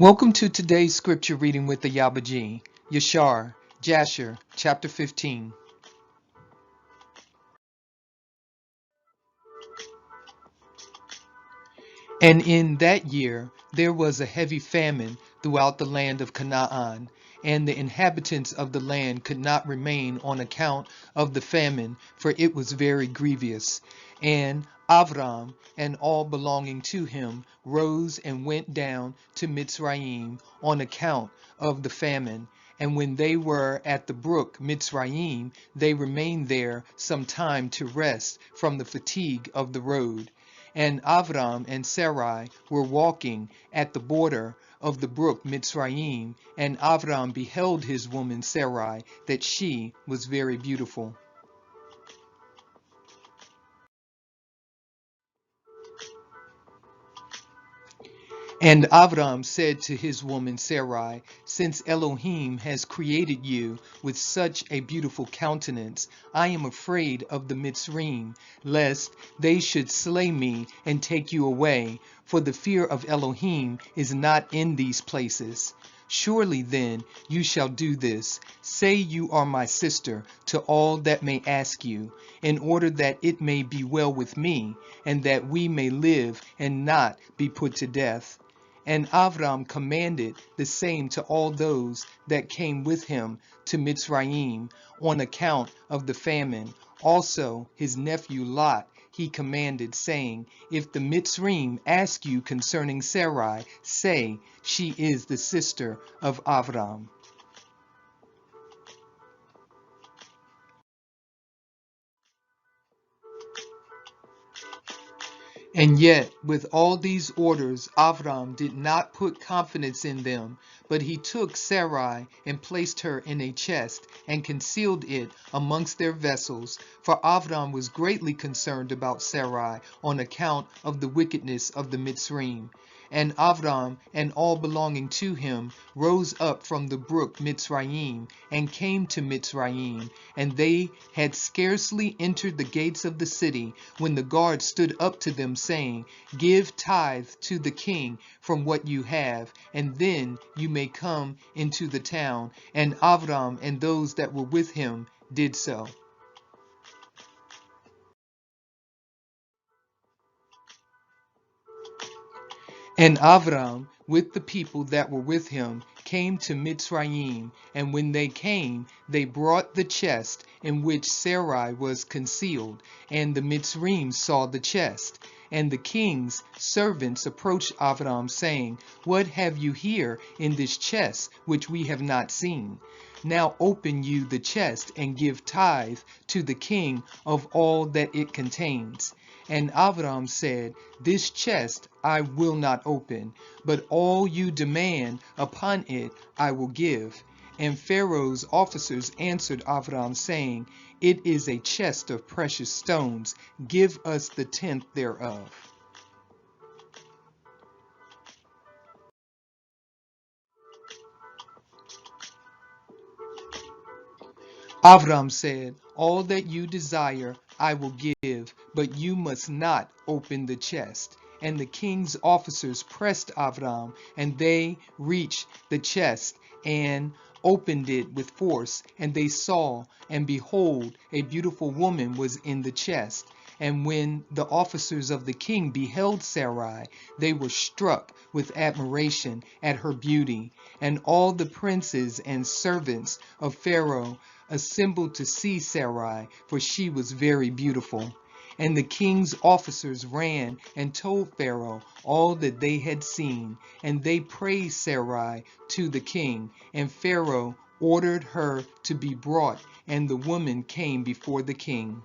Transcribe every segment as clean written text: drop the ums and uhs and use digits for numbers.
Welcome to today's scripture reading with Ayaba, Yashar-Jasher Chapter 15. And in that year there was a heavy famine throughout the land of Canaan, and the inhabitants of the land could not remain on account of the famine, for it was very grievous. And Avram and all belonging to him rose and went down to Mitzrayim on account of the famine. And when they were at the brook Mitzrayim, they remained there some time to rest from the fatigue of the road. And Avram and Sarai were walking at the border of the brook Mitzrayim, and Avram beheld his woman Sarai, that she was very beautiful. And Avram said to his woman Sarai, "Since Elohim has created you with such a beautiful countenance, I am afraid of the Mitzrayim, lest they should slay me and take you away, for the fear of Elohim is not in these places. Surely then you shall do this. Say you are my sister to all that may ask you, in order that it may be well with me, and that we may live and not be put to death." And Avram commanded the same to all those that came with him to Mitzrayim on account of the famine. Also his nephew Lot he commanded, saying, "If the Mitzrayim ask you concerning Sarai, say, she is the sister of Avram." And yet, with all these orders, Avram did not put confidence in them, but he took Sarai and placed her in a chest and concealed it amongst their vessels. For Avram was greatly concerned about Sarai on account of the wickedness of the Mitzrayim. And Avram and all belonging to him rose up from the brook Mitzrayim and came to Mitzrayim. And they had scarcely entered the gates of the city when the guard stood up to them, saying, "Give tithe to the king from what you have, and then you may come into the town." And Avram and those that were with him did so. And Avram, with the people that were with him, came to Mitzrayim. And when they came, they brought the chest in which Sarai was concealed. And the Mitzrayim saw the chest. And the king's servants approached Avram, saying, "What have you here in this chest which we have not seen? Now open you the chest and give tithe to the king of all that it contains." And Avram said, "This chest I will not open, but all you demand upon it I will give." And Pharaoh's officers answered Avram, saying, "It is a chest of precious stones. Give us the tenth thereof." Avram said, "All that you desire I will give, but you must not open the chest." And the king's officers pressed Avram, and they reached the chest and opened it with force. And they saw, and behold, a beautiful woman was in the chest. And when the officers of the king beheld Sarai, they were struck with admiration at her beauty. And all the princes and servants of Pharaoh assembled to see Sarai, for she was very beautiful. And the king's officers ran and told Pharaoh all that they had seen. And they praised Sarai to the king. And Pharaoh ordered her to be brought, and the woman came before the king.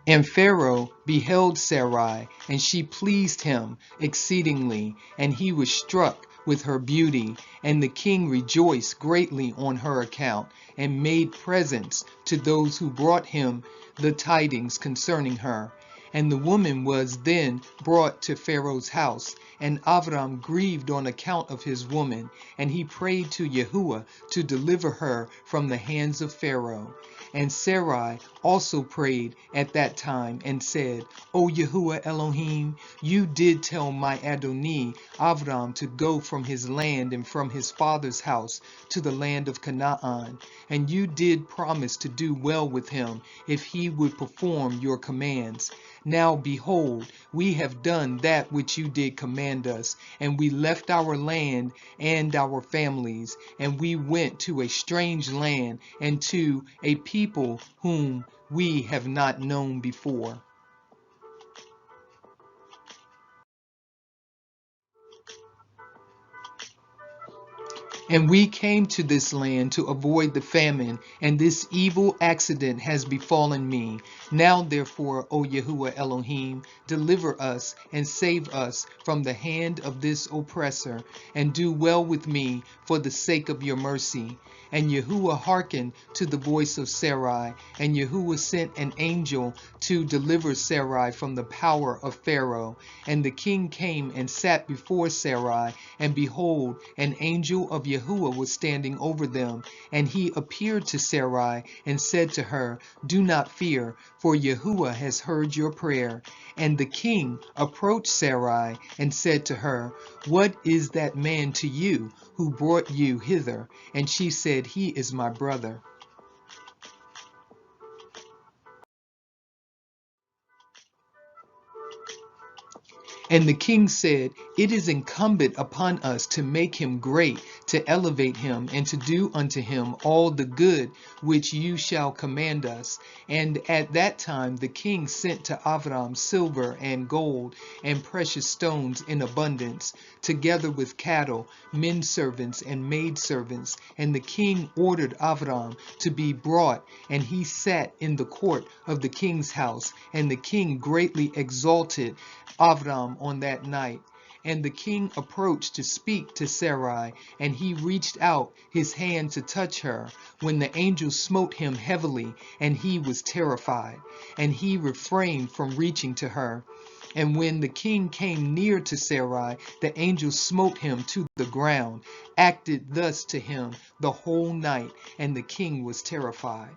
And Pharaoh beheld Sarai, and she pleased him exceedingly, and he was struck with her beauty. And the king rejoiced greatly on her account, and made presents to those who brought him the tidings concerning her. And the woman was then brought to Pharaoh's house, and Avram grieved on account of his woman, and he prayed to Yahuwah to deliver her from the hands of Pharaoh. And Sarai also prayed at that time and said, O Yahuwah Elohim, you did tell my Adoni Avram to go from his land and from his father's house to the land of Canaan, and you did promise to do well with him if he would perform your commands. Now behold, we have done that which you did command us, and we left our land and our families, and we went to a strange land and to a people whom we have not known before. And we came to this land to avoid the famine, and this evil accident has befallen me. Now therefore, O Yahuwah Elohim, deliver us and save us from the hand of this oppressor, and do well with me for the sake of your mercy. And Yahuwah hearkened to the voice of Sarai, and Yahuwah sent an angel to deliver Sarai from the power of Pharaoh. And the king came and sat before Sarai, and behold, an angel of Yahuwah was standing over them. And he appeared to Sarai and said to her, Do not fear, for Yahuwah has heard your prayer. And the king approached Sarai and said to her, What is that man to you who brought you hither? And she said, He is my brother. And the king said, It is incumbent upon us to make him great, to elevate him, and to do unto him all the good which you shall command us. And at that time the king sent to Avram silver and gold and precious stones in abundance, together with cattle, men servants, and maid servants. And the king ordered Avram to be brought, and he sat in the court of the king's house. And the king greatly exalted Avram on that night. And the king approached to speak to Sarai, and he reached out his hand to touch her, when the angel smote him heavily, and he was terrified, and he refrained from reaching to her. And when the king came near to Sarai, the angel smote him to the ground, acted thus to him the whole night, and the king was terrified.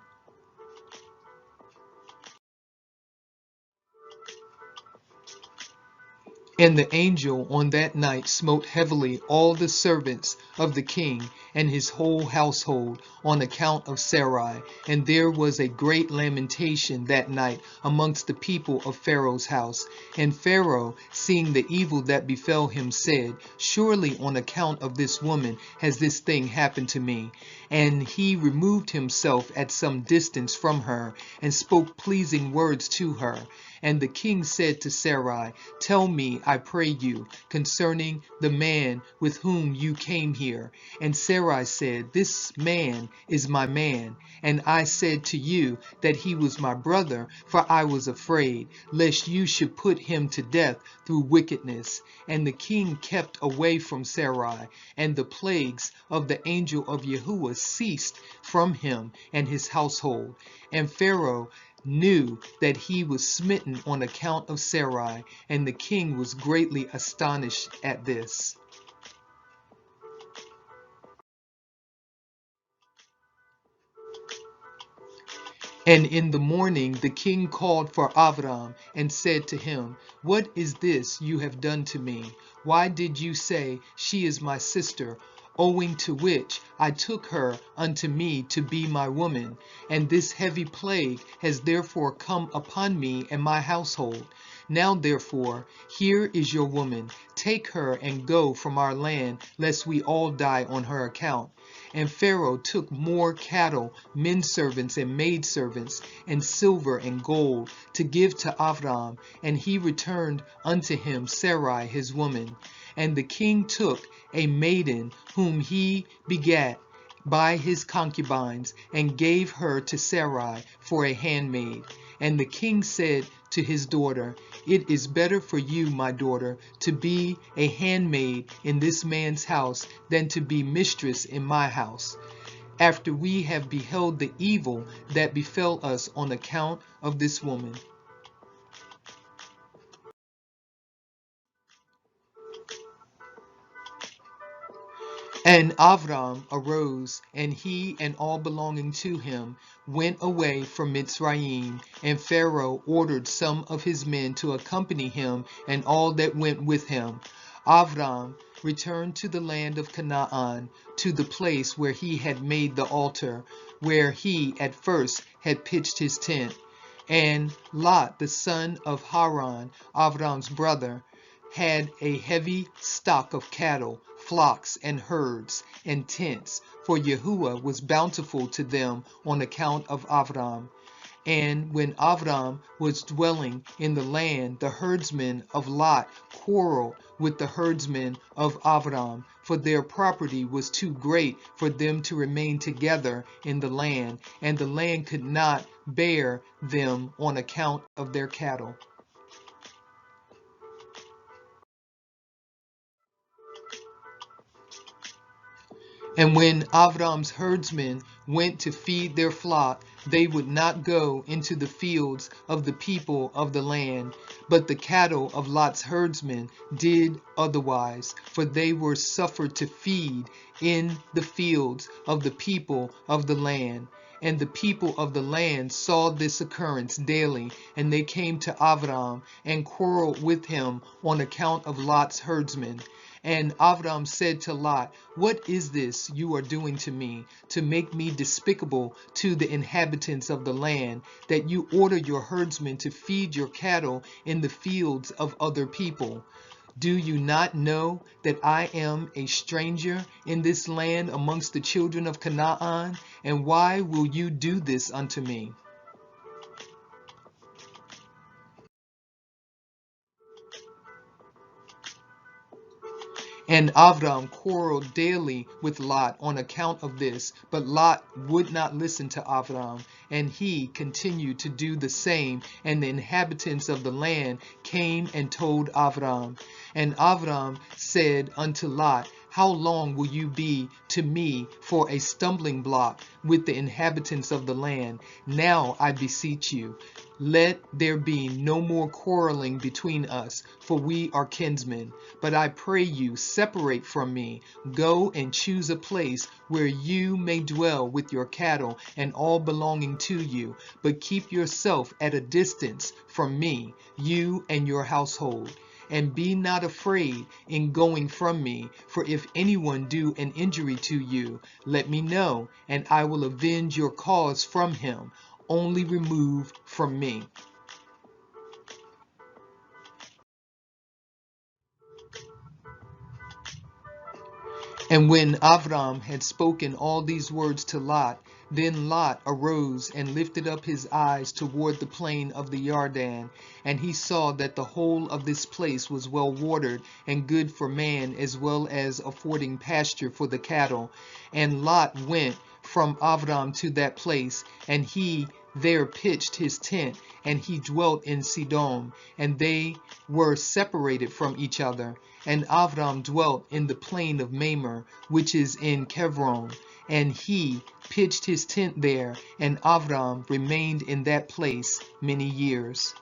And the angel on that night smote heavily all the servants of the king and his whole household on account of Sarai. And there was a great lamentation that night amongst the people of Pharaoh's house. And Pharaoh, seeing the evil that befell him, said, Surely on account of this woman has this thing happened to me. And he removed himself at some distance from her, and spoke pleasing words to her. And the king said to Sarai, Tell me, I pray you, concerning the man with whom you came here. And Sarai said, This man is my man. And I said to you that he was my brother, for I was afraid, lest you should put him to death through wickedness. And the king kept away from Sarai, and the plagues of the angel of Yahuwah ceased from him and his household. And Pharaoh knew that he was smitten on account of Sarai, and the king was greatly astonished at this. And in the morning the king called for Avram and said to him, What is this you have done to me? Why did you say, She is my sister, owing to which I took her unto me to be my woman? And this heavy plague has therefore come upon me and my household. Now therefore, here is your woman. Take her and go from our land, lest we all die on her account. And Pharaoh took more cattle, men servants and maid servants, and silver and gold, to give to Avram, and he returned unto him Sarai his woman. And the king took a maiden whom he begat by his concubines, and gave her to Sarai for a handmaid. And the king said to his daughter, It is better for you, my daughter, to be a handmaid in this man's house than to be mistress in my house, after we have beheld the evil that befell us on account of this woman. And Avram arose, and he and all belonging to him went away from Mitzrayim, and Pharaoh ordered some of his men to accompany him and all that went with him. Avram returned to the land of Canaan, to the place where he had made the altar, where he at first had pitched his tent. And Lot, the son of Haran, Avram's brother, had a heavy stock of cattle, flocks, and herds, and tents, for Yahuwah was bountiful to them on account of Avram. And when Avram was dwelling in the land, the herdsmen of Lot quarreled with the herdsmen of Avram, for their property was too great for them to remain together in the land, and the land could not bear them on account of their cattle. And when Avram's herdsmen went to feed their flock, they would not go into the fields of the people of the land. But the cattle of Lot's herdsmen did otherwise, for they were suffered to feed in the fields of the people of the land. And the people of the land saw this occurrence daily, and they came to Avram and quarreled with him on account of Lot's herdsmen. And Avram said to Lot, "What is this you are doing to me, to make me despicable to the inhabitants of the land, that you order your herdsmen to feed your cattle in the fields of other people? Do you not know that I am a stranger in this land amongst the children of Canaan? And why will you do this unto me?" And Avram quarreled daily with Lot on account of this, but Lot would not listen to Avram, and he continued to do the same. And the inhabitants of the land came and told Avram. And Avram said unto Lot, "How long will you be to me for a stumbling block with the inhabitants of the land? Now I beseech you, let there be no more quarreling between us, for we are kinsmen. But I pray you, separate from me, go and choose a place where you may dwell with your cattle and all belonging to you, but keep yourself at a distance from me, you and your household. And be not afraid in going from me, for if anyone do an injury to you, let me know, and I will avenge your cause from him. Only remove from me." And when Avram had spoken all these words to Lot, then Lot arose and lifted up his eyes toward the plain of the Yarden, and he saw that the whole of this place was well watered and good for man, as well as affording pasture for the cattle. And Lot went from Avram to that place, and he there pitched his tent, and he dwelt in Sidom, and they were separated from each other. And Avram dwelt in the plain of Mamre, which is in Chevron, and he pitched his tent there, and Avram remained in that place many years.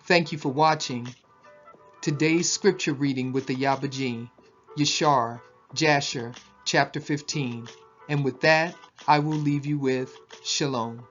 Thank you for watching today's scripture reading with the Ayaba, Yashar-Jasher Chapter 15. And with that, I will leave you with Shalom.